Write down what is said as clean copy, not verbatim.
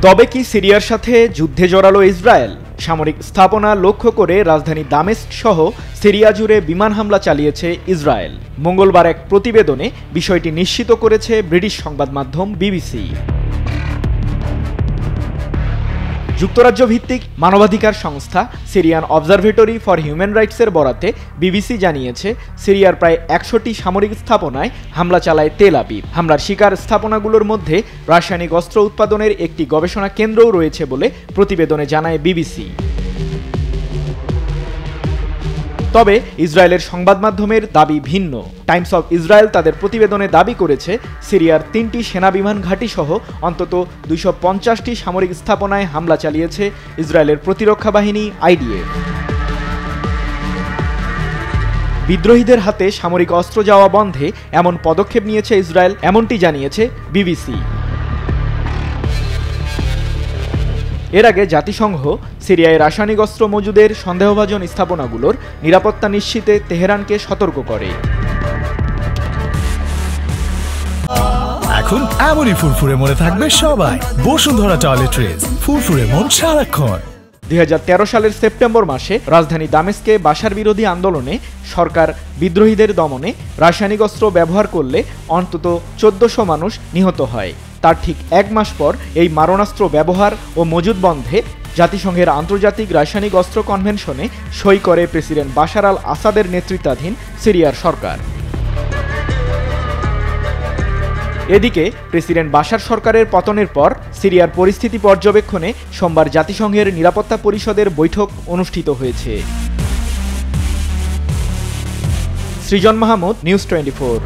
তবে কি সিরিয়ার সাথে যুদ্ধে জড়ালো ইসরায়েল? সামরিক স্থাপনা লক্ষ্য করে রাজধানী দামেস্ক সহ সিরিয়া জুড়ে বিমান হামলা চালিয়েছে ইসরায়েল। মঙ্গলবার এক প্রতিবেদনে বিষয়টি নিশ্চিত করেছে ব্রিটিশ সংবাদ মাধ্যম বিবিসি। যুক্তরাজ্য ভিত্তিক মানবাধিকার সংস্থা সিরিয়ান অবজারভেটরি ফর হিউম্যান রাইটসের বরাতে বিবিসি জানিয়েছে, সিরিয়ার প্রায় ১০০টি সামরিক স্থাপনায় হামলা চালায় তেল আবিব। হামলার শিকার স্থাপনাগুলোর মধ্যে রাসায়নিক অস্ত্র উৎপাদনের একটি গবেষণা কেন্দ্রও রয়েছে বলে প্রতিবেদনে জানায় বিবিসি। তবে ইসরায়েলের সংবাদ মাধ্যমের দাবি ভিন্ন। টাইমস অফ ইসরায়েল তাদের প্রতিবেদনে দাবি করেছে, সিরিয়ার ৩টি সেনা বিমান ঘাঁটি সহ অন্তত ২৫০টি সামরিক স্থাপনায় হামলা চালিয়েছে ইসরায়েলের প্রতিরক্ষা বাহিনী আইডিএফ। বিদ্রোহীদের হাতে সামরিক অস্ত্র যাওয়া বন্ধে এমন পদক্ষেপ নিয়েছে ইসরায়েল, এমনটি জানিয়েছে বিবিসি। এর আগে জাতিসংঘ সিরিয়ায় রাসায়নিক অস্ত্র মজুদের সন্দেহভাজন স্থাপনাগুলোর নিরাপত্তা নিশ্চিতে তেহরানকে সতর্ক করে। এখন এমনই ফুরফুরে মনে থাকবে সবাই। বসুন্ধরা টয়লেট্রিজ, ফুরফুরে মন সারাক্ষণ। ২০১৩ সালের সেপ্টেম্বর মাসে রাজধানী দামেস্কে বাশার বিরোধী আন্দোলনে সরকার বিদ্রোহীদের দমনে রাসায়নিক অস্ত্র ব্যবহার করলে অন্তত ১৪০০ মানুষ নিহত হয়। তার ঠিক এক মাস পর এই মারণাস্ত্র ব্যবহার ও মজুদ বন্ধে জাতিসংঘের আন্তর্জাতিক রাসায়নিক অস্ত্র কনভেনশনে সই করে প্রেসিডেন্ট বাশার আল আসাদের নেতৃত্বাধীন সিরিয়ার সরকার। এদিকে প্রেসিডেন্ট বাশার সরকারের পতনের পর সিরিয়ার পরিস্থিতি পর্যবেক্ষণে সোমবার জাতিসংঘের নিরাপত্তা পরিষদের বৈঠক অনুষ্ঠিত হয়েছে। সৃজন মাহমুদ, নিউজ 24।